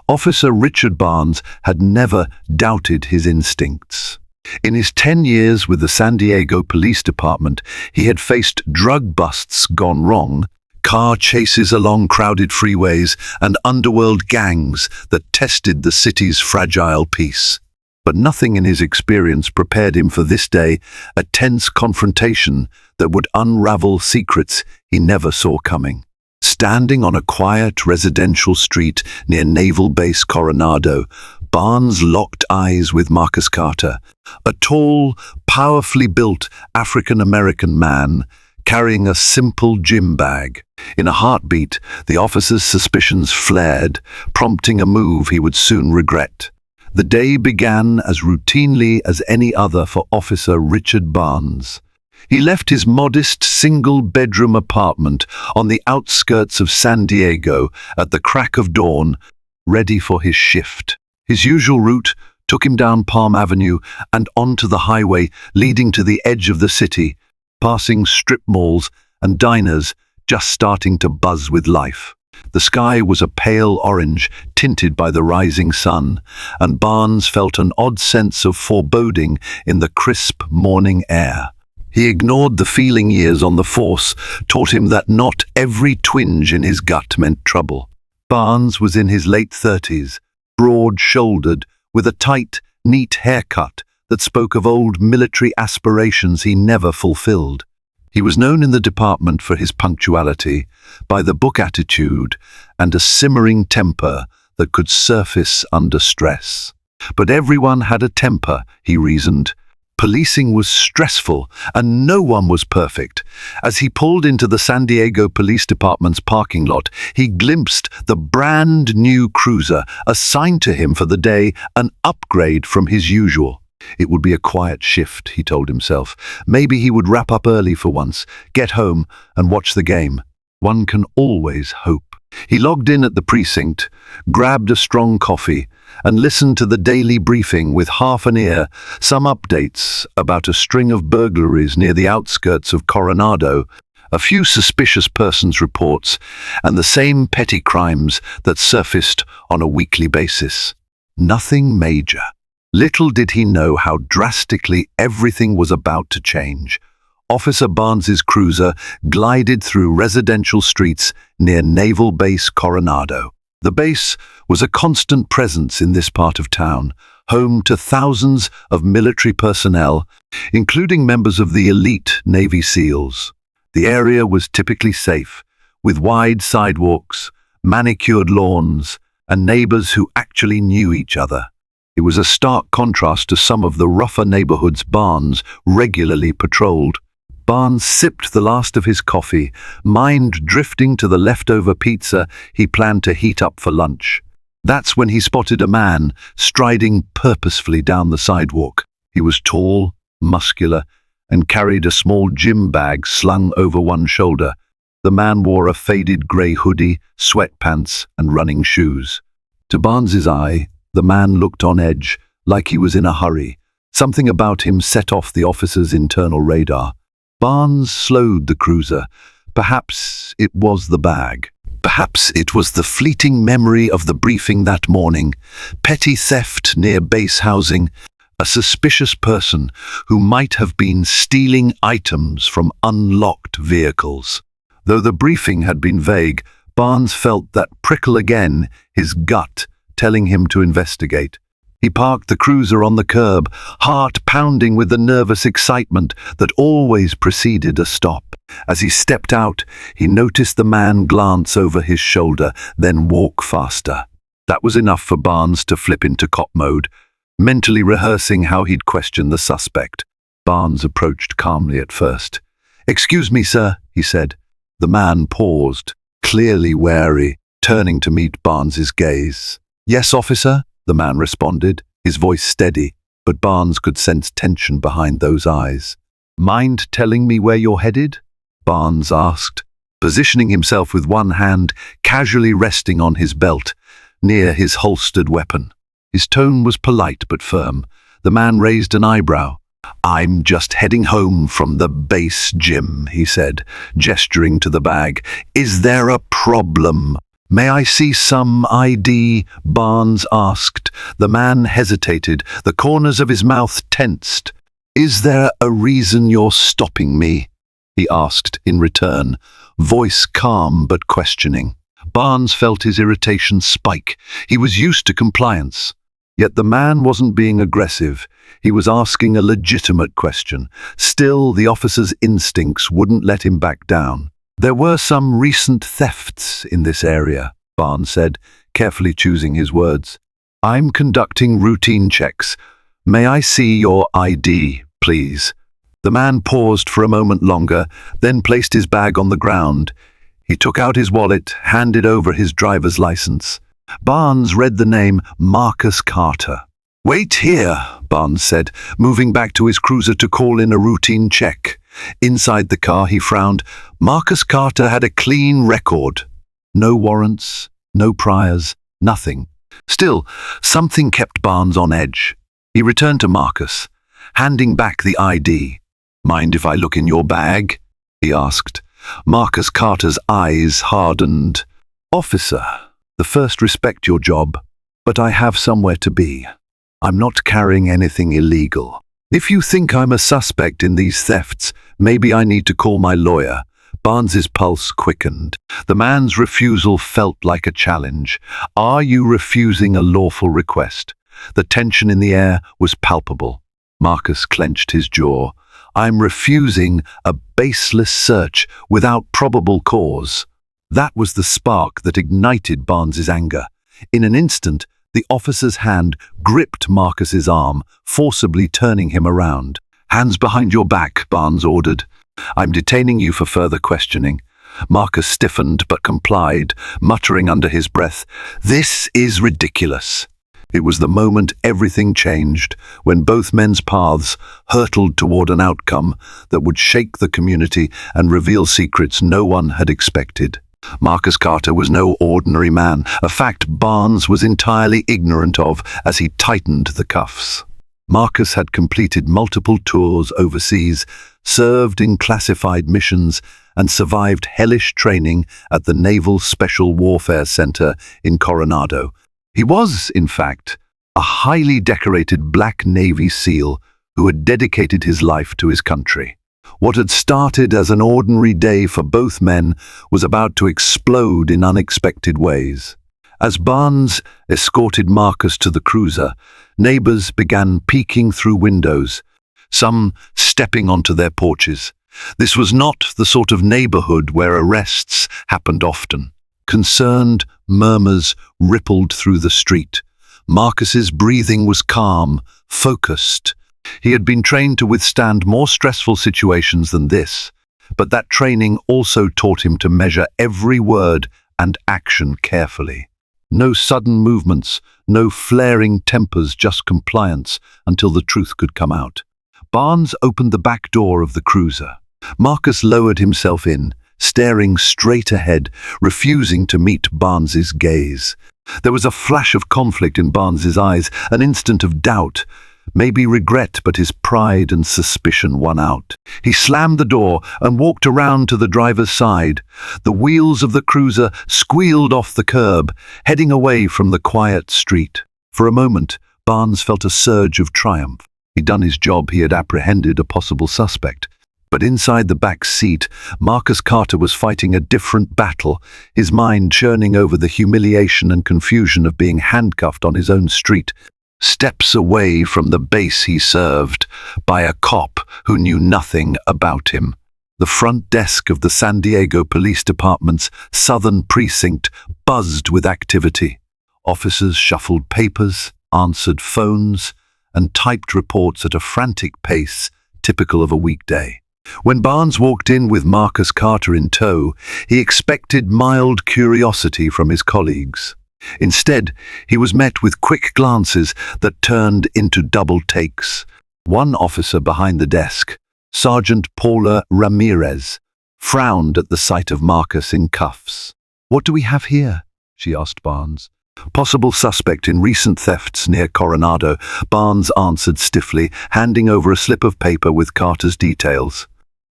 Officer Richard Barnes had never doubted his instincts. In his 10 years with the San Diego Police Department, he had faced drug busts gone wrong, car chases along crowded freeways, and underworld gangs that tested the city's fragile peace. But nothing in his experience prepared him for this day, a tense confrontation that would unravel secrets he never saw coming. Standing on a quiet residential street near Naval Base Coronado, Barnes locked eyes with Marcus Carter, a tall, powerfully built African-American man carrying a simple gym bag. In a heartbeat, the officer's suspicions flared, prompting a move he would soon regret. The day began as routinely as any other for Officer Richard Barnes. He left his modest single-bedroom apartment on the outskirts of San Diego at the crack of dawn, ready for his shift. His usual route took him down Palm Avenue and onto the highway leading to the edge of the city, passing strip malls and diners just starting to buzz with life. The sky was a pale orange, tinted by the rising sun, and Barnes felt an odd sense of foreboding in the crisp morning air. He ignored the feeling years on the force taught him that not every twinge in his gut meant trouble. Barnes was in his late 30s, broad-shouldered, with a tight, neat haircut that spoke of old military aspirations he never fulfilled. He was known in the department for his punctuality, by the book attitude, and a simmering temper that could surface under stress. But everyone had a temper, he reasoned. Policing was stressful, and no one was perfect. As he pulled into the San Diego Police Department's parking lot, he glimpsed the brand-new cruiser assigned to him for the day, an upgrade from his usual. It would be a quiet shift, he told himself. Maybe he would wrap up early for once, get home, and watch the game. One can always hope. He logged in at the precinct, grabbed a strong coffee, and listened to the daily briefing with half an ear, some updates about a string of burglaries near the outskirts of Coronado, a few suspicious persons reports, and the same petty crimes that surfaced on a weekly basis. Nothing major. Little did he know how drastically everything was about to change. Officer Barnes's cruiser glided through residential streets near Naval Base Coronado. The base was a constant presence in this part of town, home to thousands of military personnel, including members of the elite Navy SEALs. The area was typically safe, with wide sidewalks, manicured lawns, and neighbors who actually knew each other. It was a stark contrast to some of the rougher neighborhoods Barnes regularly patrolled. Barnes sipped the last of his coffee, mind drifting to the leftover pizza he planned to heat up for lunch. That's when he spotted a man striding purposefully down the sidewalk. He was tall, muscular, and carried a small gym bag slung over one shoulder. The man wore a faded grey hoodie, sweatpants, and running shoes. To Barnes's eye, the man looked on edge, like he was in a hurry. Something about him set off the officer's internal radar. Barnes slowed the cruiser. Perhaps it was the bag. Perhaps it was the fleeting memory of the briefing that morning. Petty theft near base housing. A suspicious person who might have been stealing items from unlocked vehicles. Though the briefing had been vague, Barnes felt that prickle again, his gut telling him to investigate. He parked the cruiser on the curb, heart pounding with the nervous excitement that always preceded a stop. As he stepped out, he noticed the man glance over his shoulder, then walk faster. That was enough for Barnes to flip into cop mode, mentally rehearsing how he'd question the suspect. Barnes approached calmly at first. "Excuse me, sir," he said. The man paused, clearly wary, turning to meet Barnes's gaze. "Yes, officer?" the man responded, his voice steady, but Barnes could sense tension behind those eyes. "Mind telling me where you're headed?" Barnes asked, positioning himself with one hand casually resting on his belt, near his holstered weapon. His tone was polite but firm. The man raised an eyebrow. "I'm just heading home from the base gym," he said, gesturing to the bag. "Is there a problem?" "May I see some ID?" Barnes asked. The man hesitated, the corners of his mouth tensed. "Is there a reason you're stopping me?" he asked in return, voice calm but questioning. Barnes felt his irritation spike. He was used to compliance. Yet the man wasn't being aggressive. He was asking a legitimate question. Still, the officer's instincts wouldn't let him back down. "There were some recent thefts in this area," Barnes said, carefully choosing his words. "I'm conducting routine checks. May I see your ID, please?" The man paused for a moment longer, then placed his bag on the ground. He took out his wallet, handed over his driver's license. Barnes read the name Marcus Carter. "Wait here," Barnes said, moving back to his cruiser to call in a routine check. Inside the car, he frowned. Marcus Carter had a clean record. No warrants, no priors, nothing. Still, something kept Barnes on edge. He returned to Marcus, handing back the ID. "Mind if I look in your bag?" he asked. Marcus Carter's eyes hardened. "Officer, the first respect your job, but I have somewhere to be. I'm not carrying anything illegal. If you think I'm a suspect in these thefts, maybe I need to call my lawyer." Barnes's pulse quickened. The man's refusal felt like a challenge. "Are you refusing a lawful request?" The tension in the air was palpable. Marcus clenched his jaw. "I'm refusing a baseless search without probable cause." That was the spark that ignited Barnes's anger. In an instant, the officer's hand gripped Marcus's arm, forcibly turning him around. "Hands behind your back," Barnes ordered. "I'm detaining you for further questioning." Marcus stiffened but complied, muttering under his breath, "This is ridiculous." It was the moment everything changed, when both men's paths hurtled toward an outcome that would shake the community and reveal secrets no one had expected. Marcus Carter was no ordinary man, a fact Barnes was entirely ignorant of as he tightened the cuffs. Marcus had completed multiple tours overseas, served in classified missions, and survived hellish training at the Naval Special Warfare Center in Coronado. He was, in fact, a highly decorated Black Navy SEAL who had dedicated his life to his country. What had started as an ordinary day for both men was about to explode in unexpected ways. As Barnes escorted Marcus to the cruiser, neighbors began peeking through windows, some stepping onto their porches. This was not the sort of neighborhood where arrests happened often. Concerned murmurs rippled through the street. Marcus's breathing was calm, focused. He had been trained to withstand more stressful situations than this, but that training also taught him to measure every word and action carefully. No sudden movements, no flaring tempers, just compliance until the truth could come out. Barnes opened the back door of the cruiser. Marcus lowered himself in, staring straight ahead, refusing to meet Barnes's gaze. There was a flash of conflict in Barnes's eyes, an instant of doubt, maybe regret, but his pride and suspicion won out. He slammed the door and walked around to the driver's side. The wheels of the cruiser squealed off the curb, heading away from the quiet street. For a moment, Barnes felt a surge of triumph. He'd done his job, he had apprehended a possible suspect. But inside the back seat, Marcus Carter was fighting a different battle, his mind churning over the humiliation and confusion of being handcuffed on his own street, steps away from the base he served, by a cop who knew nothing about him. The front desk of the San Diego Police Department's Southern Precinct buzzed with activity. Officers shuffled papers, answered phones, and typed reports at a frantic pace typical of a weekday. When Barnes walked in with Marcus Carter in tow, he expected mild curiosity from his colleagues. Instead, he was met with quick glances that turned into double takes. One officer behind the desk, Sergeant Paula Ramirez, frowned at the sight of Marcus in cuffs. "What do we have here?" she asked Barnes. "Possible suspect in recent thefts near Coronado," Barnes answered stiffly, handing over a slip of paper with Carter's details.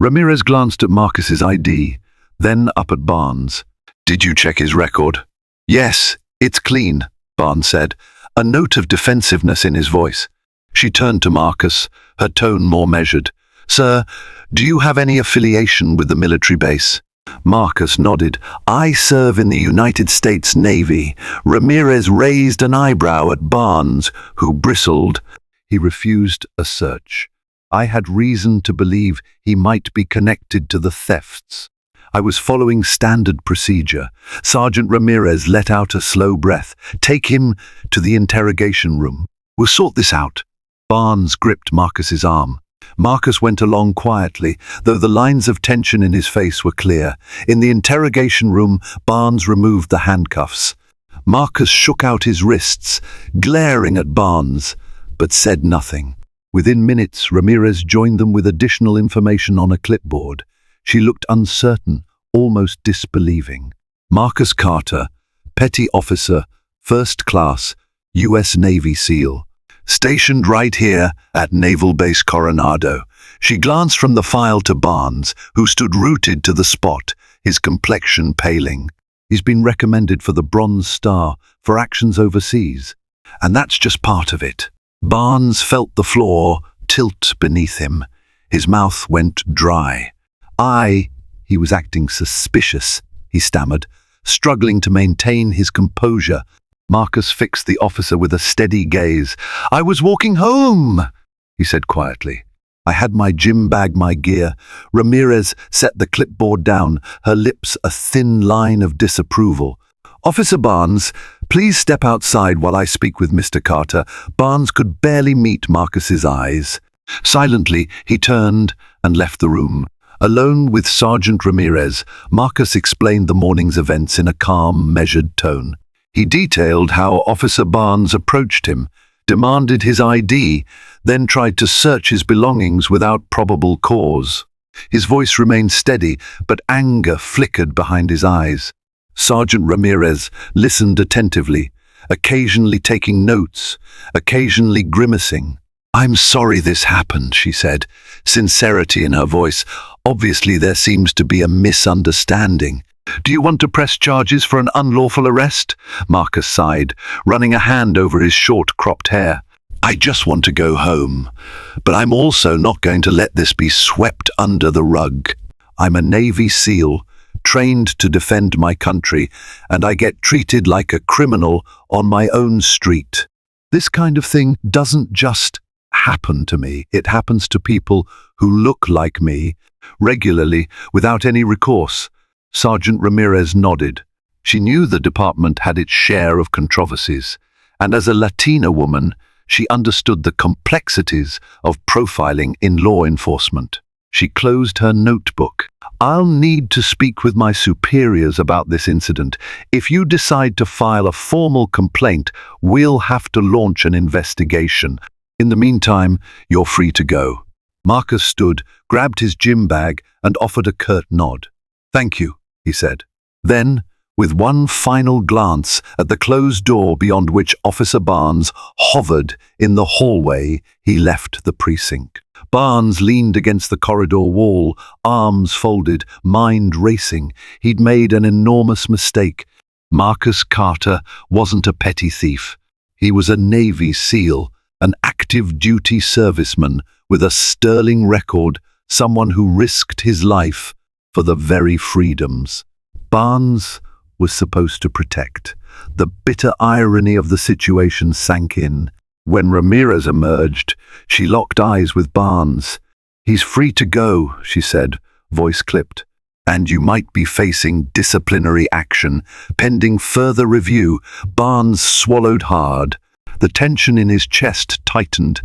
Ramirez glanced at Marcus's ID, then up at Barnes. "Did you check his record?" Yes, it's clean, Barnes said, a note of defensiveness in his voice. She turned to Marcus, her tone more measured. Sir, do you have any affiliation with the military base? Marcus nodded. I serve in the United States Navy. Ramirez raised an eyebrow at Barnes, who bristled. He refused a search. I had reason to believe he might be connected to the thefts. I was following standard procedure. Sergeant Ramirez let out a slow breath. Take him to the interrogation room. We'll sort this out. Barnes gripped Marcus's arm. Marcus went along quietly, though the lines of tension in his face were clear. In the interrogation room, Barnes removed the handcuffs. Marcus shook out his wrists, glaring at Barnes, but said nothing. Within minutes, Ramirez joined them with additional information on a clipboard. She looked uncertain, almost disbelieving. Marcus Carter, Petty Officer, First Class, U.S. Navy SEAL. Stationed right here at Naval Base Coronado. She glanced from the file to Barnes, who stood rooted to the spot, his complexion paling. He's been recommended for the Bronze Star for actions overseas, and that's just part of it. Barnes felt the floor tilt beneath him. His mouth went dry. He was acting suspicious, he stammered, struggling to maintain his composure. Marcus fixed the officer with a steady gaze. I was walking home, he said quietly. I had my gym bag, my gear. Ramirez set the clipboard down, her lips a thin line of disapproval. Officer Barnes, please step outside while I speak with Mr. Carter. Barnes could barely meet Marcus's eyes. Silently, he turned and left the room. Alone with Sergeant Ramirez, Marcus explained the morning's events in a calm, measured tone. He detailed how Officer Barnes approached him, demanded his ID, then tried to search his belongings without probable cause. His voice remained steady, but anger flickered behind his eyes. Sergeant Ramirez listened attentively, occasionally taking notes, occasionally grimacing. I'm sorry this happened, she said, sincerity in her voice. Obviously there seems to be a misunderstanding. Do you want to press charges for an unlawful arrest? Marcus sighed, running a hand over his short-cropped hair. I just want to go home, but I'm also not going to let this be swept under the rug. I'm a Navy SEAL, trained to defend my country, and I get treated like a criminal on my own street. This kind of thing doesn't just happen to me. It happens to people who look like me, regularly, without any recourse. Sergeant Ramirez nodded. She knew the department had its share of controversies, and as a Latina woman, she understood the complexities of profiling in law enforcement. She closed her notebook. I'll need to speak with my superiors about this incident. If you decide to file a formal complaint, we'll have to launch an investigation. In the meantime, you're free to go. Marcus stood, grabbed his gym bag, and offered a curt nod. Thank you, he said. Then, with one final glance at the closed door beyond which Officer Barnes hovered in the hallway, he left the precinct. Barnes leaned against the corridor wall, arms folded, mind racing. He'd made an enormous mistake. Marcus Carter wasn't a petty thief. He was a Navy SEAL, an active-duty serviceman with a sterling record, someone who risked his life for the very freedoms Barnes was supposed to protect. The bitter irony of the situation sank in. When Ramirez emerged, she locked eyes with Barnes. He's free to go, she said, voice clipped. And you might be facing disciplinary action, pending further review. Barnes swallowed hard. The tension in his chest tightened.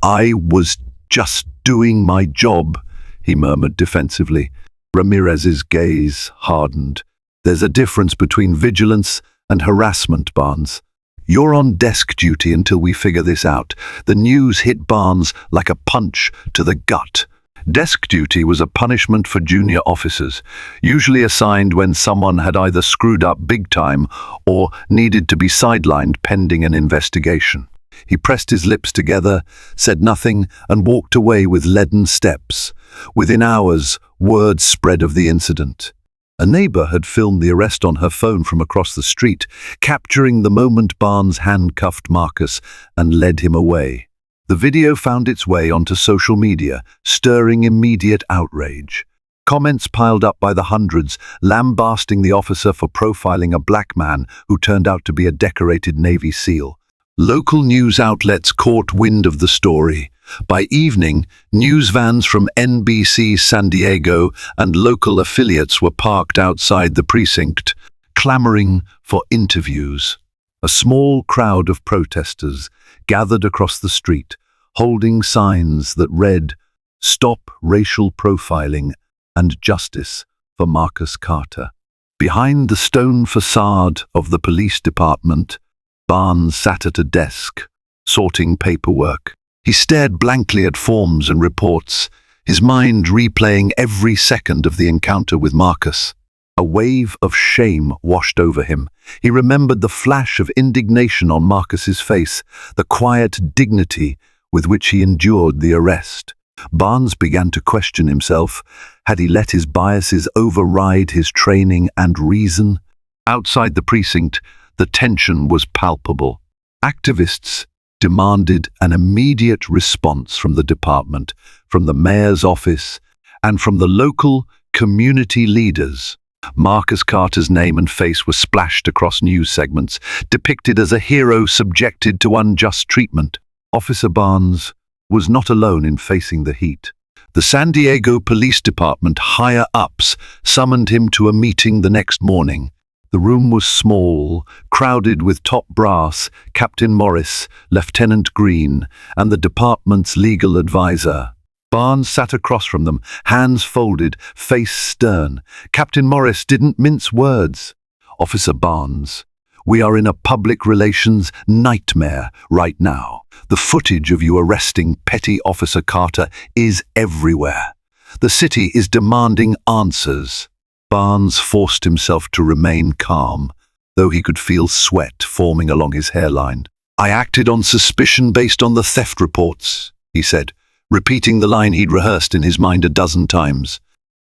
I was just doing my job, he murmured defensively. Ramirez's gaze hardened. There's a difference between vigilance and harassment, Barnes. You're on desk duty until we figure this out. The news hit Barnes like a punch to the gut. Desk duty was a punishment for junior officers, usually assigned when someone had either screwed up big time or needed to be sidelined pending an investigation. He pressed his lips together, said nothing, and walked away with leaden steps. Within hours, word spread of the incident. A neighbor had filmed the arrest on her phone from across the street, capturing the moment Barnes handcuffed Marcus and led him away. The video found its way onto social media, stirring immediate outrage. Comments piled up by the hundreds, lambasting the officer for profiling a black man who turned out to be a decorated Navy SEAL. Local news outlets caught wind of the story. By evening, news vans from NBC San Diego and local affiliates were parked outside the precinct, clamoring for interviews. A small crowd of protesters gathered across the street, holding signs that read, "Stop Racial Profiling and Justice for Marcus Carter." Behind the stone facade of the police department, Barnes sat at a desk, sorting paperwork. He stared blankly at forms and reports, his mind replaying every second of the encounter with Marcus. A wave of shame washed over him. He remembered the flash of indignation on Marcus's face, the quiet dignity with which he endured the arrest. Barnes began to question himself. Had he let his biases override his training and reason? Outside the precinct, the tension was palpable. Activists demanded an immediate response from the department, from the mayor's office, and from the local community leaders. Marcus Carter's name and face were splashed across news segments, depicted as a hero subjected to unjust treatment. Officer Barnes was not alone in facing the heat. The San Diego Police Department higher-ups summoned him to a meeting the next morning. The room was small, crowded with top brass, Captain Morris, Lieutenant Green, and the department's legal advisor. Barnes sat across from them, hands folded, face stern. Captain Morris didn't mince words. "Officer Barnes, we are in a public relations nightmare right now. The footage of you arresting Petty Officer Carter is everywhere. The city is demanding answers." Barnes forced himself to remain calm, though he could feel sweat forming along his hairline. "I acted on suspicion based on the theft reports," he said, repeating the line he'd rehearsed in his mind a dozen times.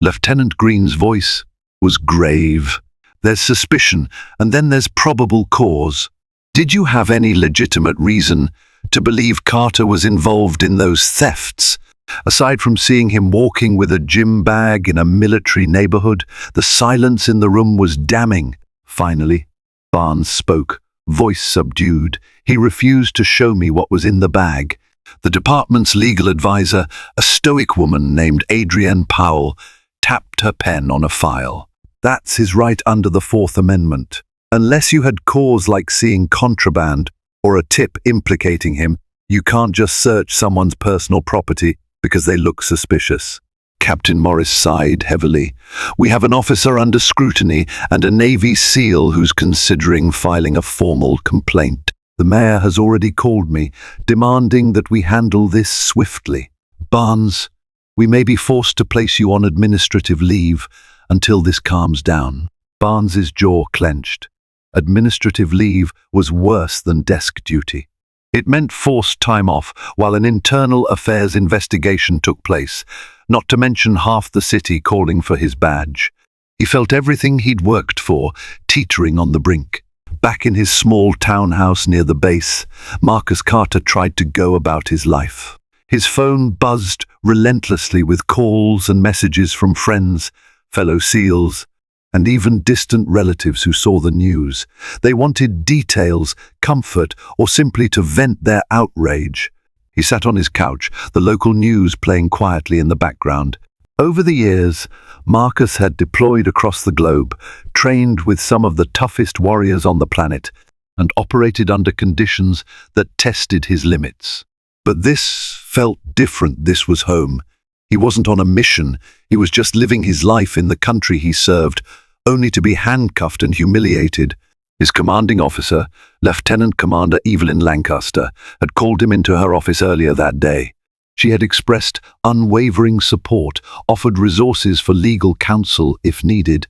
Lieutenant Green's voice was grave. "There's suspicion, and then there's probable cause. Did you have any legitimate reason to believe Carter was involved in those thefts? Aside from seeing him walking with a gym bag in a military neighborhood, the silence in the room was damning." Finally, Barnes spoke, voice subdued. "He refused to show me what was in the bag." The department's legal advisor, a stoic woman named Adrienne Powell, tapped her pen on a file. "That's his right under the Fourth Amendment. Unless you had cause like seeing contraband or a tip implicating him, you can't just search someone's personal property because they look suspicious." Captain Morris sighed heavily. "We have an officer under scrutiny and a Navy SEAL who's considering filing a formal complaint. The mayor has already called me, demanding that we handle this swiftly. Barnes, we may be forced to place you on administrative leave until this calms down." Barnes's jaw clenched. Administrative leave was worse than desk duty. It meant forced time off while an internal affairs investigation took place, not to mention half the city calling for his badge. He felt everything he'd worked for teetering on the brink. Back in his small townhouse near the base, Marcus Carter tried to go about his life. His phone buzzed relentlessly with calls and messages from friends, fellow SEALs, and even distant relatives who saw the news. They wanted details, comfort, or simply to vent their outrage. He sat on his couch, the local news playing quietly in the background. Over the years, Marcus had deployed across the globe, trained with some of the toughest warriors on the planet, and operated under conditions that tested his limits. But this felt different. This was home. He wasn't on a mission. He was just living his life in the country he served, only to be handcuffed and humiliated. His commanding officer, Lieutenant Commander Evelyn Lancaster, had called him into her office earlier that day. She had expressed unwavering support, offered resources for legal counsel if needed,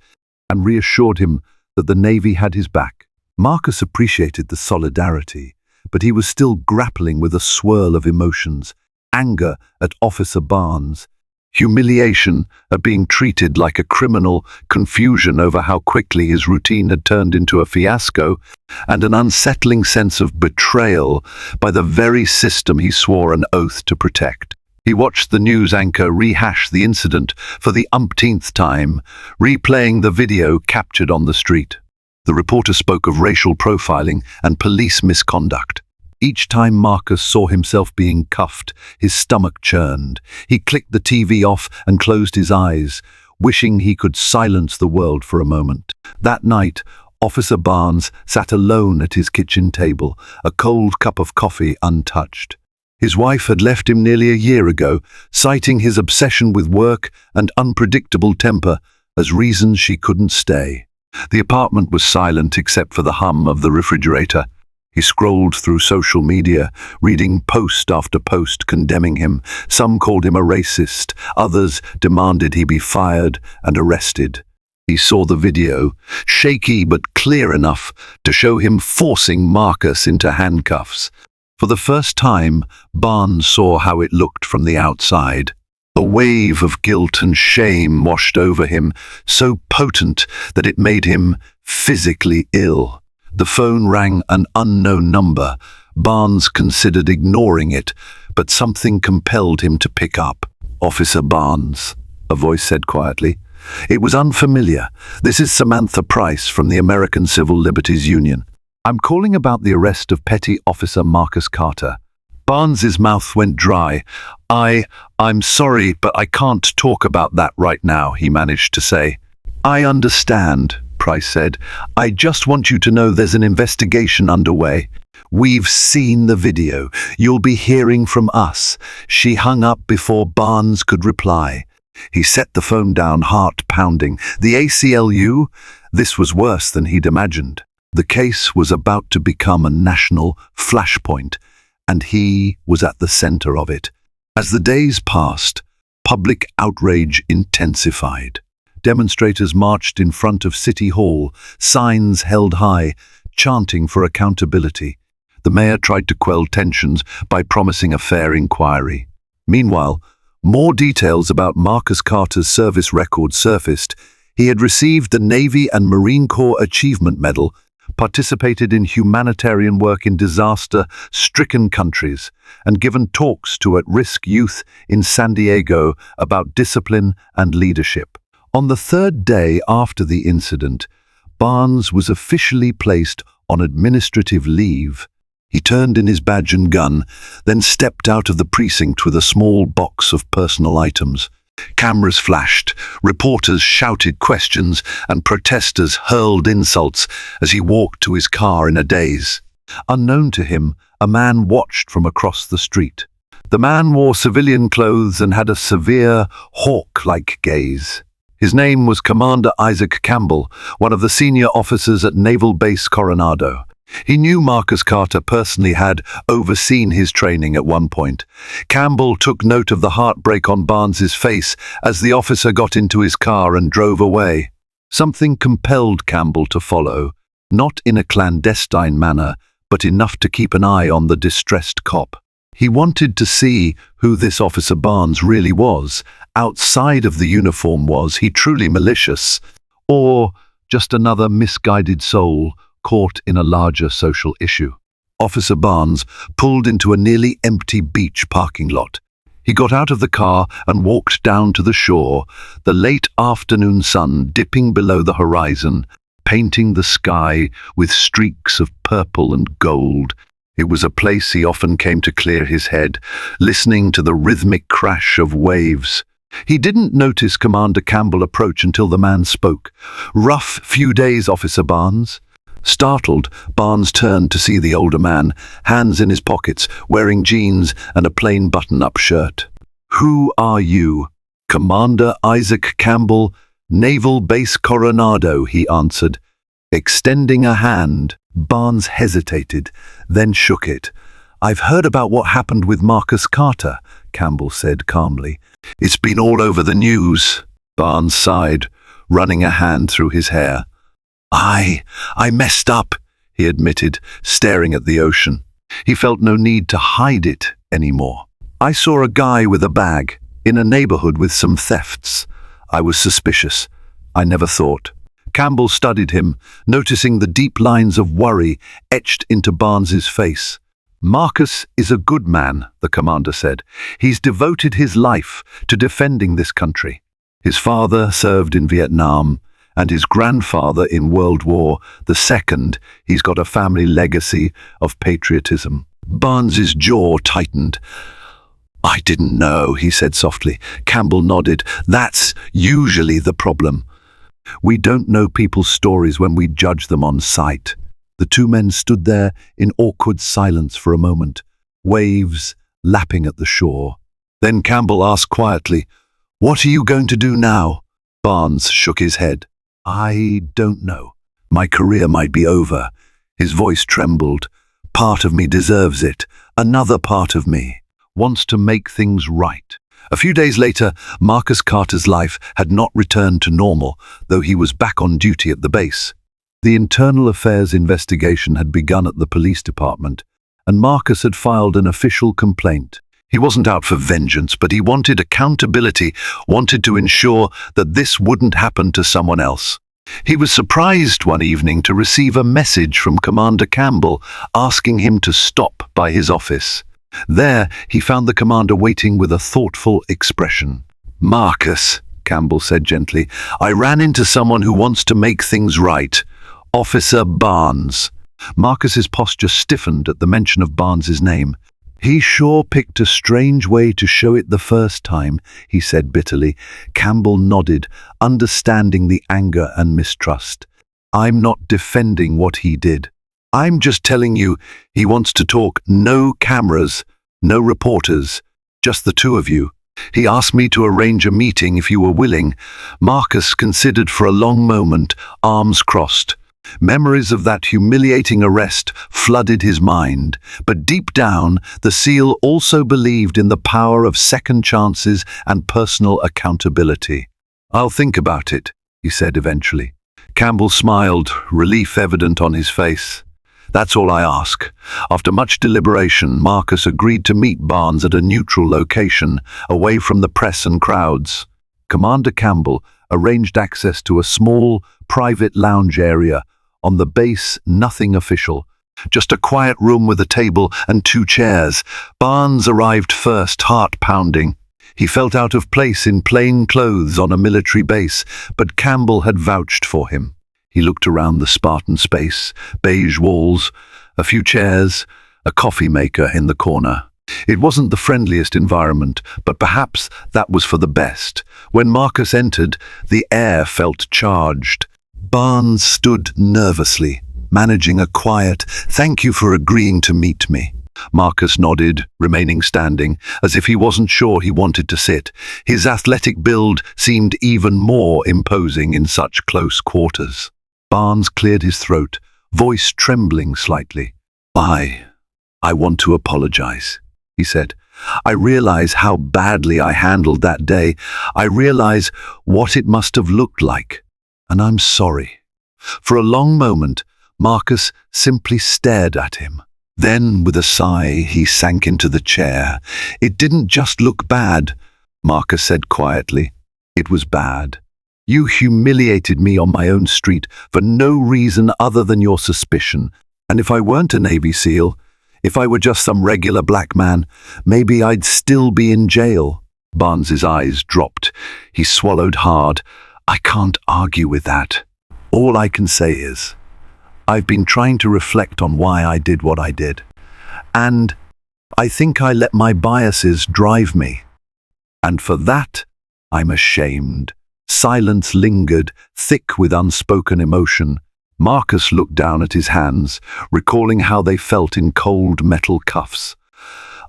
and reassured him that the Navy had his back. Marcus appreciated the solidarity, but he was still grappling with a swirl of emotions. Anger at Officer Barnes, Humiliation at being treated like a criminal, confusion over how quickly his routine had turned into a fiasco, and an unsettling sense of betrayal by the very system he swore an oath to protect. He watched the news anchor rehash the incident for the umpteenth time, replaying the video captured on the street. The reporter spoke of racial profiling and police misconduct. Each time Marcus saw himself being cuffed, his stomach churned. He clicked the TV off and closed his eyes, wishing he could silence the world for a moment. That night, Officer Barnes sat alone at his kitchen table, a cold cup of coffee untouched. His wife had left him nearly a year ago, citing his obsession with work and unpredictable temper as reasons she couldn't stay. The apartment was silent except for the hum of the refrigerator. He scrolled through social media, reading post after post condemning him. Some called him a racist, others demanded he be fired and arrested. He saw the video, shaky but clear enough to show him forcing Marcus into handcuffs. For the first time, Barnes saw how it looked from the outside. A wave of guilt and shame washed over him, so potent that it made him physically ill. The phone rang an unknown number. Barnes considered ignoring it, but something compelled him to pick up. "Officer Barnes," a voice said quietly. It was unfamiliar. "This is Samantha Price from the American Civil Liberties Union. I'm calling about the arrest of Petty Officer Marcus Carter." Barnes's mouth went dry. I'm sorry, but I can't talk about that right now," he managed to say. "I understand," Price said. "I just want you to know there's an investigation underway. We've seen the video. You'll be hearing from us." She hung up before Barnes could reply. He set the phone down, heart pounding. The ACLU? This was worse than he'd imagined. The case was about to become a national flashpoint, and he was at the center of it. As the days passed, public outrage intensified. Demonstrators marched in front of City Hall, signs held high, chanting for accountability. The mayor tried to quell tensions by promising a fair inquiry. Meanwhile, more details about Marcus Carter's service record surfaced. He had received the Navy and Marine Corps Achievement Medal, participated in humanitarian work in disaster-stricken countries, and given talks to at-risk youth in San Diego about discipline and leadership. On the third day after the incident, Barnes was officially placed on administrative leave. He turned in his badge and gun, then stepped out of the precinct with a small box of personal items. Cameras flashed, reporters shouted questions, and protesters hurled insults as he walked to his car in a daze. Unknown to him, a man watched from across the street. The man wore civilian clothes and had a severe, hawk-like gaze. His name was Commander Isaac Campbell, one of the senior officers at Naval Base Coronado. He knew Marcus Carter personally, had overseen his training at one point. Campbell took note of the heartbreak on Barnes's face as the officer got into his car and drove away. Something compelled Campbell to follow, not in a clandestine manner, but enough to keep an eye on the distressed cop. He wanted to see who this Officer Barnes really was. Outside of the uniform, was he truly malicious, or just another misguided soul caught in a larger social issue? Officer Barnes pulled into a nearly empty beach parking lot. He got out of the car and walked down to the shore, the late afternoon sun dipping below the horizon, painting the sky with streaks of purple and gold. It was a place he often came to clear his head, listening to the rhythmic crash of waves. He didn't notice Commander Campbell approach until the man spoke. "Rough few days, Officer Barnes." Startled, Barnes turned to see the older man, hands in his pockets, wearing jeans and a plain button-up shirt. "Who are you?" "Commander Isaac Campbell, Naval Base Coronado," he answered, extending a hand. Barnes hesitated, then shook it. "I've heard about what happened with Marcus Carter," Campbell said calmly. "It's been all over the news." Barnes sighed, running a hand through his hair. I messed up," he admitted, staring at the ocean. He felt no need to hide it anymore. "I saw a guy with a bag," In a neighborhood with some thefts. I was suspicious. I never thought. Campbell studied him, noticing the deep lines of worry etched into Barnes's face. Marcus is a good man, the commander said. He's devoted his life to defending this country. His father served in Vietnam, and his grandfather in World War II. He's got a family legacy of patriotism. Barnes's jaw tightened. I didn't know, he said softly. Campbell nodded. That's usually the problem. We don't know people's stories when we judge them on sight. The two men stood there in awkward silence for a moment, waves lapping at the shore. Then Campbell asked quietly, "What are you going to do now?" Barnes shook his head. "I don't know. My career might be over." His voice trembled. "Part of me deserves it. Another part of me wants to make things right." A few days later, Marcus Carter's life had not returned to normal, though he was back on duty at the base. The internal affairs investigation had begun at the police department, and Marcus had filed an official complaint. He wasn't out for vengeance, but he wanted accountability, wanted to ensure that this wouldn't happen to someone else. He was surprised one evening to receive a message from Commander Campbell asking him to stop by his office. There, he found the commander waiting with a thoughtful expression. "Marcus," Campbell said gently, "I ran into someone who wants to make things right. Officer Barnes." Marcus's posture stiffened at the mention of Barnes's name. "He sure picked a strange way to show it the first time," he said bitterly. Campbell nodded, understanding the anger and mistrust. "I'm not defending what he did. I'm just telling you he wants to talk. No cameras, no reporters, just the two of you. He asked me to arrange a meeting if you were willing." Marcus considered for a long moment, arms crossed. Memories of that humiliating arrest flooded his mind, but deep down, the SEAL also believed in the power of second chances and personal accountability. "I'll think about it," he said eventually. Campbell smiled, relief evident on his face. "That's all I ask." After much deliberation, Marcus agreed to meet Barnes at a neutral location, away from the press and crowds. Commander Campbell arranged access to a small, private lounge area. On the base, nothing official. Just a quiet room with a table and 2 chairs. Barnes arrived first, heart pounding. He felt out of place in plain clothes on a military base, but Campbell had vouched for him. He looked around the Spartan space, beige walls, a few chairs, a coffee maker in the corner. It wasn't the friendliest environment, but perhaps that was for the best. When Marcus entered, the air felt charged. Barnes stood nervously, managing a quiet, "Thank you for agreeing to meet me." Marcus nodded, remaining standing, as if he wasn't sure he wanted to sit. His athletic build seemed even more imposing in such close quarters. Barnes cleared his throat, voice trembling slightly. I want to apologize," he said. "I realize how badly I handled that day. I realize what it must have looked like. And I'm sorry." For a long moment, Marcus simply stared at him. Then, with a sigh, he sank into the chair. "It didn't just look bad," Marcus said quietly. "It was bad. You humiliated me on my own street for no reason other than your suspicion. And if I weren't a Navy SEAL, if I were just some regular black man, maybe I'd still be in jail." Barnes's eyes dropped. He swallowed hard. "I can't argue with that. All I can say is, I've been trying to reflect on why I did what I did. And I think I let my biases drive me. And for that, I'm ashamed." Silence lingered, thick with unspoken emotion. Marcus looked down at his hands, recalling how they felt in cold metal cuffs.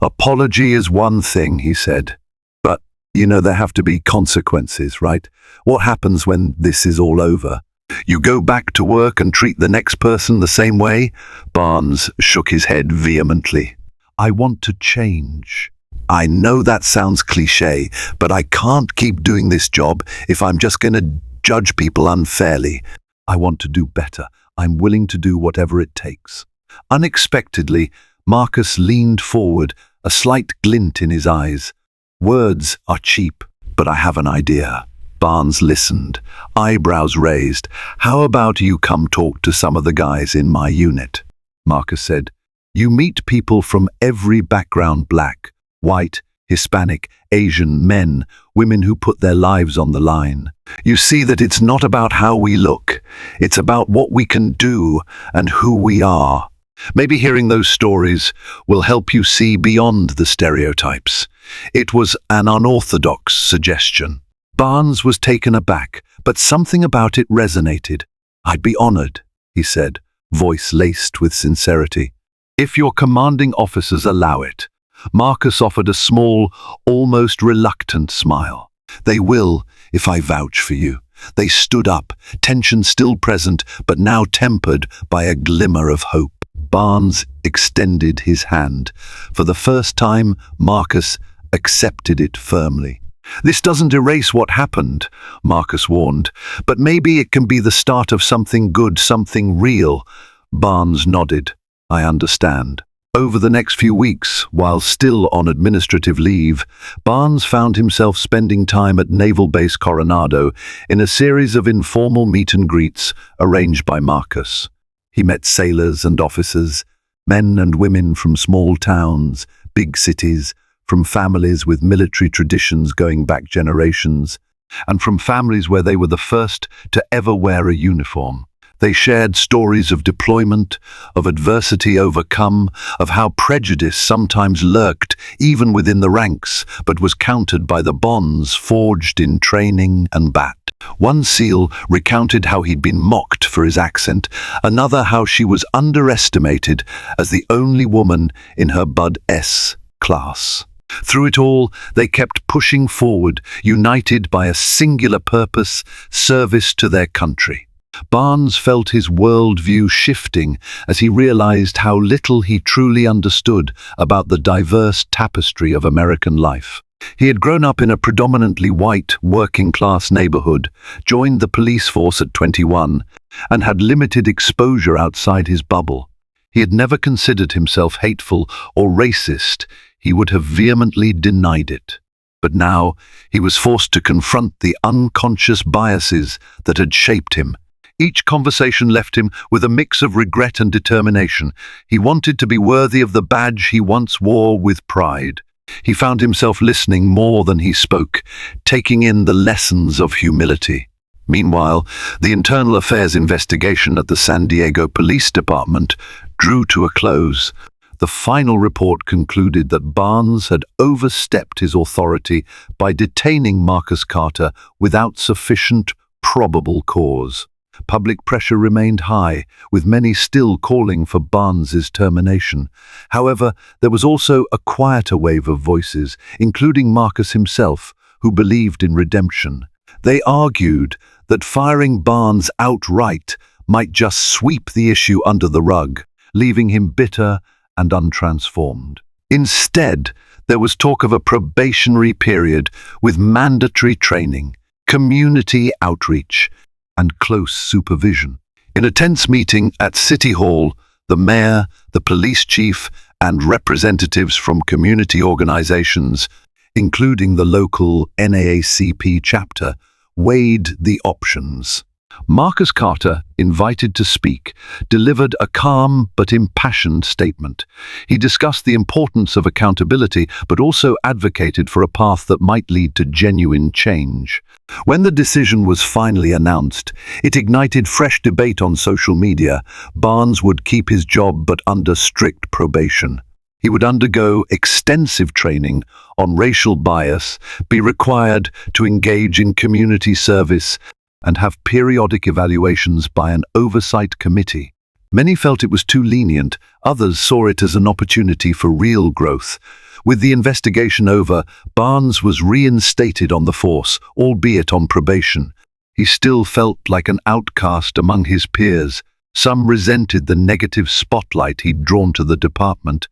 "Apology is one thing," he said. "But, there have to be consequences, right? What happens when this is all over? You go back to work and treat the next person the same way?" Barnes shook his head vehemently. "I want to change. I know that sounds cliché, but I can't keep doing this job if I'm just going to judge people unfairly. I want to do better. I'm willing to do whatever it takes." Unexpectedly, Marcus leaned forward, a slight glint in his eyes. Words are cheap, but I have an idea. Barnes listened, eyebrows raised. How about you come talk to some of the guys in my unit? Marcus said. You meet people from every background: black, white, Hispanic, Asian, men, women who put their lives on the line. You see that it's not about how we look. It's about what we can do and who we are. Maybe hearing those stories will help you see beyond the stereotypes. It was an unorthodox suggestion. Barnes was taken aback, but something about it resonated. I'd be honored, he said, voice laced with sincerity. If your commanding officers allow it. Marcus offered a small, almost reluctant smile. They will, if I vouch for you. They stood up, tension still present, but now tempered by a glimmer of hope. Barnes extended his hand. For the first time, Marcus accepted it firmly. This doesn't erase what happened, Marcus warned, but maybe it can be the start of something good, something real. Barnes nodded. I understand. Over the next few weeks, while still on administrative leave, Barnes found himself spending time at Naval Base Coronado in a series of informal meet and greets arranged by Marcus. He met sailors and officers, men and women from small towns, big cities, from families with military traditions going back generations, and from families where they were the first to ever wear a uniform. They shared stories of deployment, of adversity overcome, of how prejudice sometimes lurked even within the ranks, but was countered by the bonds forged in training and bat. One SEAL recounted how he'd been mocked for his accent, another how she was underestimated as the only woman in her Bud S class. Through it all, they kept pushing forward, united by a singular purpose: service to their country. Barnes felt his worldview shifting as he realized how little he truly understood about the diverse tapestry of American life. He had grown up in a predominantly white, working-class neighborhood, joined the police force at 21, and had limited exposure outside his bubble. He had never considered himself hateful or racist. He would have vehemently denied it. But now he was forced to confront the unconscious biases that had shaped him. Each conversation left him with a mix of regret and determination. He wanted to be worthy of the badge he once wore with pride. He found himself listening more than he spoke, taking in the lessons of humility. Meanwhile, the internal affairs investigation at the San Diego Police Department drew to a close. The final report concluded that Barnes had overstepped his authority by detaining Marcus Carter without sufficient probable cause. Public pressure remained high, with many still calling for Barnes's termination. However, there was also a quieter wave of voices, including Marcus himself, who believed in redemption. They argued that firing Barnes outright might just sweep the issue under the rug, leaving him bitter and untransformed. Instead, there was talk of a probationary period with mandatory training, community outreach, and close supervision. In a tense meeting at City Hall, the mayor, the police chief, and representatives from community organizations, including the local NAACP chapter, weighed the options. Marcus Carter, invited to speak, delivered a calm but impassioned statement. He discussed the importance of accountability, but also advocated for a path that might lead to genuine change. When the decision was finally announced, it ignited fresh debate on social media. Barnes would keep his job but under strict probation. He would undergo extensive training on racial bias, be required to engage in community service, and have periodic evaluations by an oversight committee. Many felt it was too lenient, others saw it as an opportunity for real growth. With the investigation over, Barnes was reinstated on the force, albeit on probation. He still felt like an outcast among his peers. Some resented the negative spotlight he'd drawn to the department.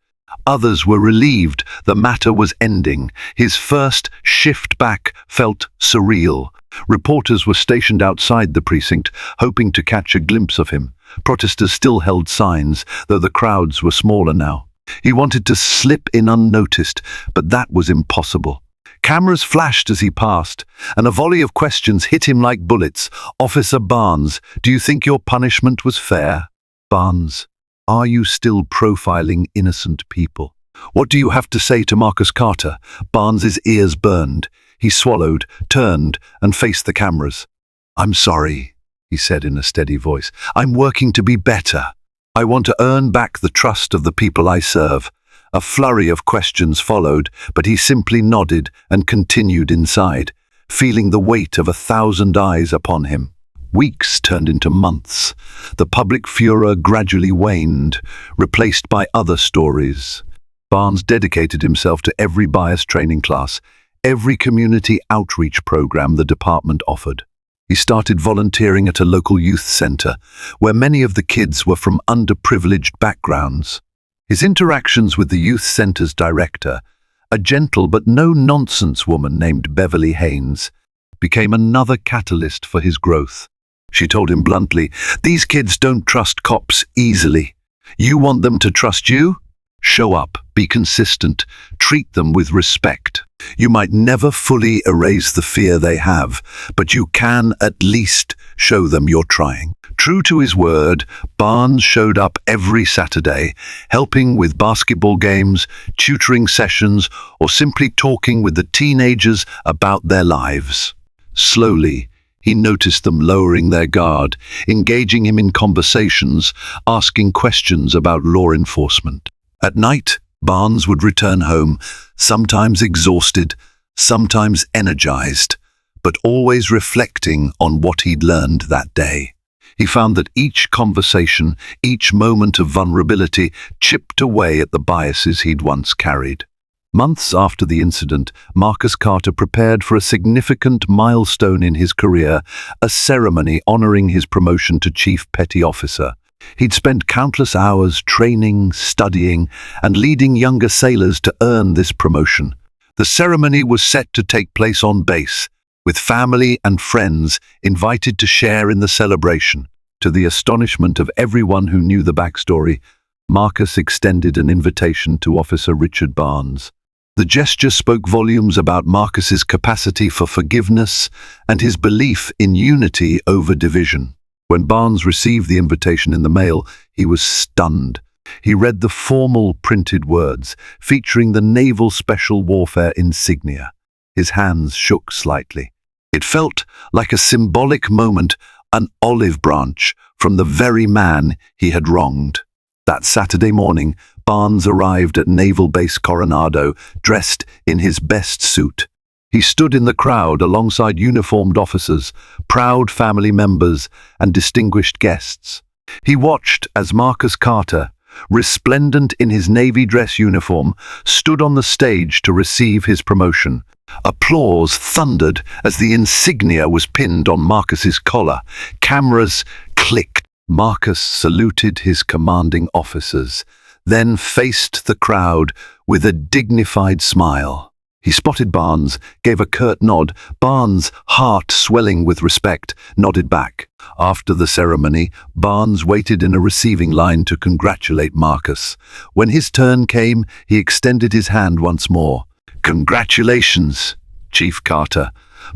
Others were relieved the matter was ending. His first shift back felt surreal. Reporters were stationed outside the precinct, hoping to catch a glimpse of him. Protesters still held signs, though the crowds were smaller now. He wanted to slip in unnoticed, but that was impossible. Cameras flashed as he passed, and a volley of questions hit him like bullets. "Officer Barnes, do you think your punishment was fair? Barnes, are you still profiling innocent people? What do you have to say to Marcus Carter?" Barnes's ears burned. He swallowed, turned, and faced the cameras. "I'm sorry," he said in a steady voice. "I'm working to be better. I want to earn back the trust of the people I serve." A flurry of questions followed, but he simply nodded and continued inside, feeling the weight of 1,000 eyes upon him. Weeks turned into months. The public furor gradually waned, replaced by other stories. Barnes dedicated himself to every bias training class, every community outreach program the department offered. He started volunteering at a local youth center, where many of the kids were from underprivileged backgrounds. His interactions with the youth center's director, a gentle but no-nonsense woman named Beverly Haynes, became another catalyst for his growth. She told him bluntly, "These kids don't trust cops easily. You want them to trust you? Show up, be consistent, treat them with respect. You might never fully erase the fear they have, but you can at least show them you're trying." True to his word, Barnes showed up every Saturday, helping with basketball games, tutoring sessions, or simply talking with the teenagers about their lives. Slowly, he noticed them lowering their guard, engaging him in conversations, asking questions about law enforcement. At night, Barnes would return home, sometimes exhausted, sometimes energized, but always reflecting on what he'd learned that day. He found that each conversation, each moment of vulnerability, chipped away at the biases he'd once carried. Months after the incident, Marcus Carter prepared for a significant milestone in his career, a ceremony honoring his promotion to Chief Petty Officer. He'd spent countless hours training, studying, and leading younger sailors to earn this promotion. The ceremony was set to take place on base, with family and friends invited to share in the celebration. To the astonishment of everyone who knew the backstory, Marcus extended an invitation to Officer Richard Barnes. The gesture spoke volumes about Marcus's capacity for forgiveness and his belief in unity over division. When Barnes received the invitation in the mail, he was stunned. He read the formal printed words, featuring the Naval Special Warfare insignia. His hands shook slightly. It felt like a symbolic moment, an olive branch from the very man he had wronged. That Saturday morning, Barnes arrived at Naval Base Coronado, dressed in his best suit. He stood in the crowd alongside uniformed officers, proud family members, and distinguished guests. He watched as Marcus Carter, resplendent in his Navy dress uniform, stood on the stage to receive his promotion. Applause thundered as the insignia was pinned on Marcus's collar. Cameras clicked. Marcus saluted his commanding officers, then faced the crowd with a dignified smile. He spotted Barnes, gave a curt nod. Barnes, heart swelling with respect, nodded back. After the ceremony, Barnes waited in a receiving line to congratulate Marcus. When his turn came, he extended his hand once more. "Congratulations, Chief Carter,"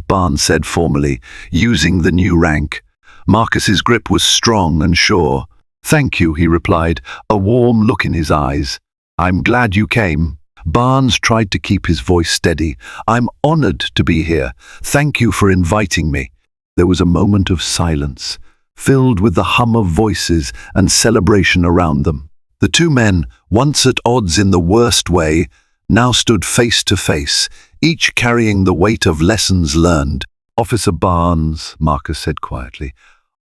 Barnes said formally, using the new rank. Marcus's grip was strong and sure. "Thank you," he replied, a warm look in his eyes. "I'm glad you came." Barnes tried to keep his voice steady. "I'm honored to be here. Thank you for inviting me." There was a moment of silence, filled with the hum of voices and celebration around them. The two men, once at odds in the worst way, now stood face to face, each carrying the weight of lessons learned. "Officer Barnes," Marcus said quietly,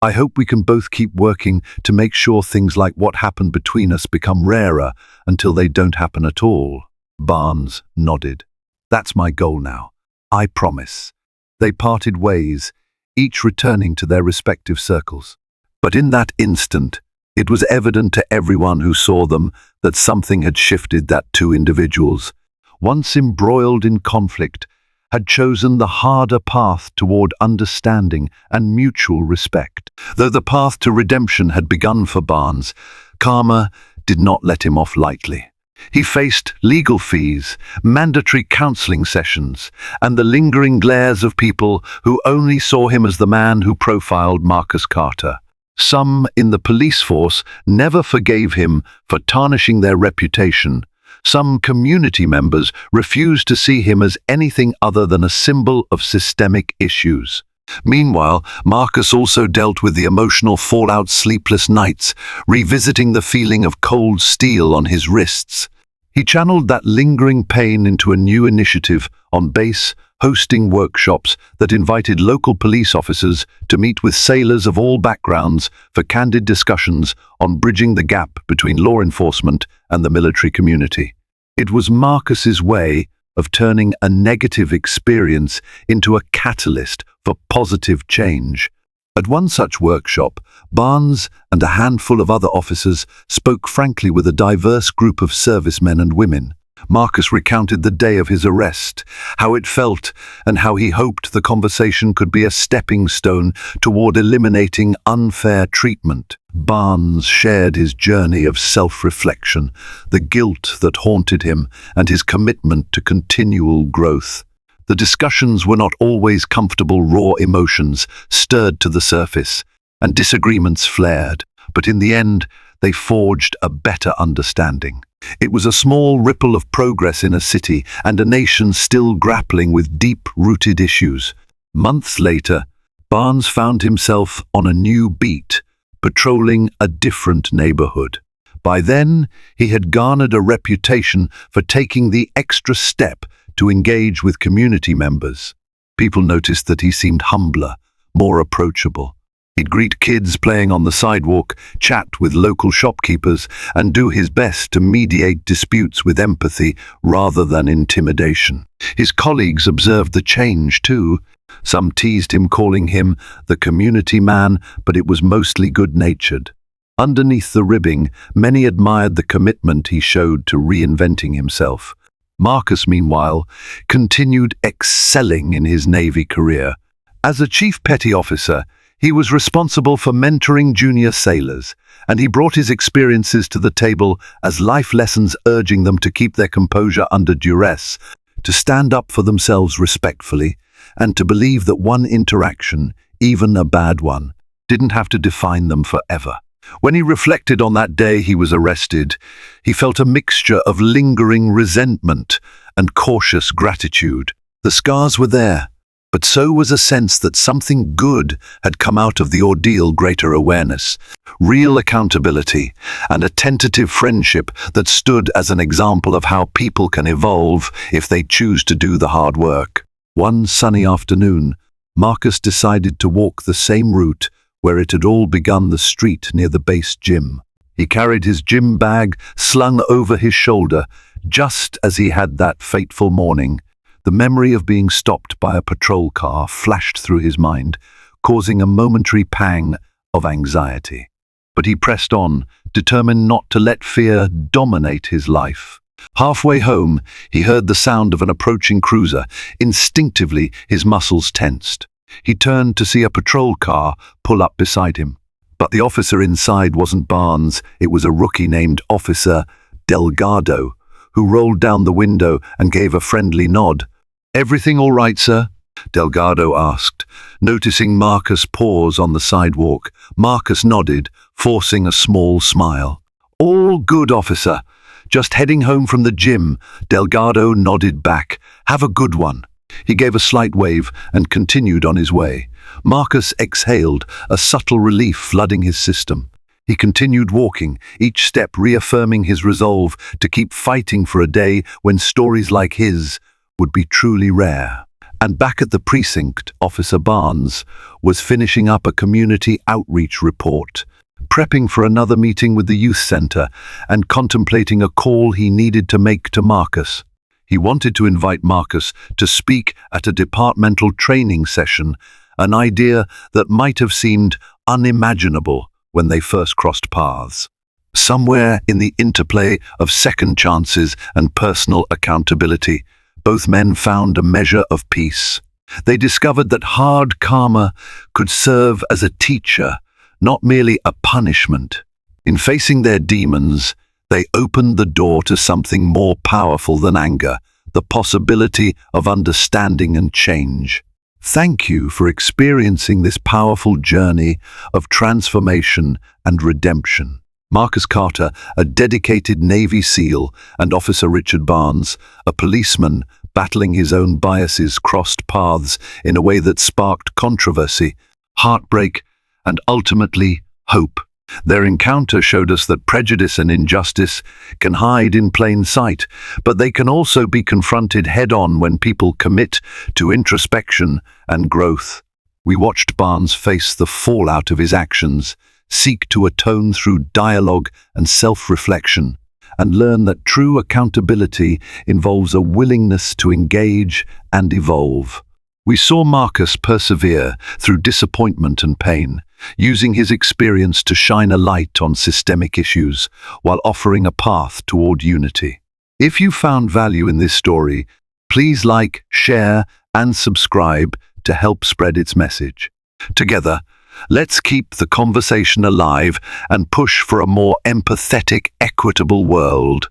"I hope we can both keep working to make sure things like what happened between us become rarer until they don't happen at all." Barnes nodded. "That's my goal now. I promise." They parted ways, each returning to their respective circles. But in that instant, it was evident to everyone who saw them that something had shifted. That two individuals, once embroiled in conflict, had chosen the harder path toward understanding and mutual respect. Though the path to redemption had begun for Barnes, karma did not let him off lightly. He faced legal fees, mandatory counseling sessions, and the lingering glares of people who only saw him as the man who profiled Marcus Carter. Some in the police force never forgave him for tarnishing their reputation. Some community members refused to see him as anything other than a symbol of systemic issues. Meanwhile, Marcus also dealt with the emotional fallout, sleepless nights, revisiting the feeling of cold steel on his wrists. He channeled that lingering pain into a new initiative on base, hosting workshops that invited local police officers to meet with sailors of all backgrounds for candid discussions on bridging the gap between law enforcement and the military community. It was Marcus's way of turning a negative experience into a catalyst for positive change. At one such workshop, Barnes and a handful of other officers spoke frankly with a diverse group of servicemen and women. Marcus recounted the day of his arrest, how it felt, and how he hoped the conversation could be a stepping stone toward eliminating unfair treatment. Barnes shared his journey of self-reflection, the guilt that haunted him, and his commitment to continual growth. The discussions were not always comfortable. Raw emotions stirred to the surface, and disagreements flared, but in the end, they forged a better understanding. It was a small ripple of progress in a city and a nation still grappling with deep-rooted issues. Months later, Barnes found himself on a new beat, patrolling a different neighborhood. By then, he had garnered a reputation for taking the extra step to engage with community members. People noticed that he seemed humbler, more approachable. He'd greet kids playing on the sidewalk, chat with local shopkeepers, and do his best to mediate disputes with empathy rather than intimidation. His colleagues observed the change too. Some teased him, calling him the community man, but it was mostly good-natured. Underneath the ribbing, many admired the commitment he showed to reinventing himself. Marcus, meanwhile, continued excelling in his Navy career. As a chief petty officer, he was responsible for mentoring junior sailors, and he brought his experiences to the table as life lessons, urging them to keep their composure under duress, to stand up for themselves respectfully, and to believe that one interaction, even a bad one, didn't have to define them forever. When he reflected on that day he was arrested, he felt a mixture of lingering resentment and cautious gratitude. The scars were there, but so was a sense that something good had come out of the ordeal: greater awareness, real accountability, and a tentative friendship that stood as an example of how people can evolve if they choose to do the hard work. One sunny afternoon, Marcus decided to walk the same route where it had all begun, the street near the base gym. He carried his gym bag slung over his shoulder, just as he had that fateful morning. The memory of being stopped by a patrol car flashed through his mind, causing a momentary pang of anxiety. But he pressed on, determined not to let fear dominate his life. Halfway home, he heard the sound of an approaching cruiser. Instinctively, his muscles tensed. He turned to see a patrol car pull up beside him. But the officer inside wasn't Barnes. It was a rookie named Officer Delgado, who rolled down the window and gave a friendly nod. "Everything all right, sir?" Delgado asked, noticing Marcus' pause on the sidewalk. Marcus nodded, forcing a small smile. "All good, officer. Just heading home from the gym." Delgado nodded back. "Have a good one." He gave a slight wave and continued on his way. Marcus exhaled, a subtle relief flooding his system. He continued walking, each step reaffirming his resolve to keep fighting for a day when stories like his would be truly rare. And back at the precinct, Officer Barnes was finishing up a community outreach report, prepping for another meeting with the youth center, and contemplating a call he needed to make to Marcus. He wanted to invite Marcus to speak at a departmental training session, an idea that might have seemed unimaginable when they first crossed paths. Somewhere in the interplay of second chances and personal accountability, both men found a measure of peace. They discovered that hard karma could serve as a teacher, not merely a punishment. In facing their demons, They opened the door to something more powerful than anger, the possibility of understanding and change. Thank you for experiencing this powerful journey of transformation and redemption. Marcus Carter, a dedicated Navy SEAL, and Officer Richard Barnes, a policeman battling his own biases, crossed paths in a way that sparked controversy, heartbreak, and ultimately hope. Their encounter showed us that prejudice and injustice can hide in plain sight, but they can also be confronted head-on when people commit to introspection and growth. We watched Barnes face the fallout of his actions, seek to atone through dialogue and self-reflection, and learn that true accountability involves a willingness to engage and evolve. We saw Marcus persevere through disappointment and pain, using his experience to shine a light on systemic issues while offering a path toward unity. If you found value in this story, please like, share, and subscribe to help spread its message. Together, let's keep the conversation alive and push for a more empathetic, equitable world.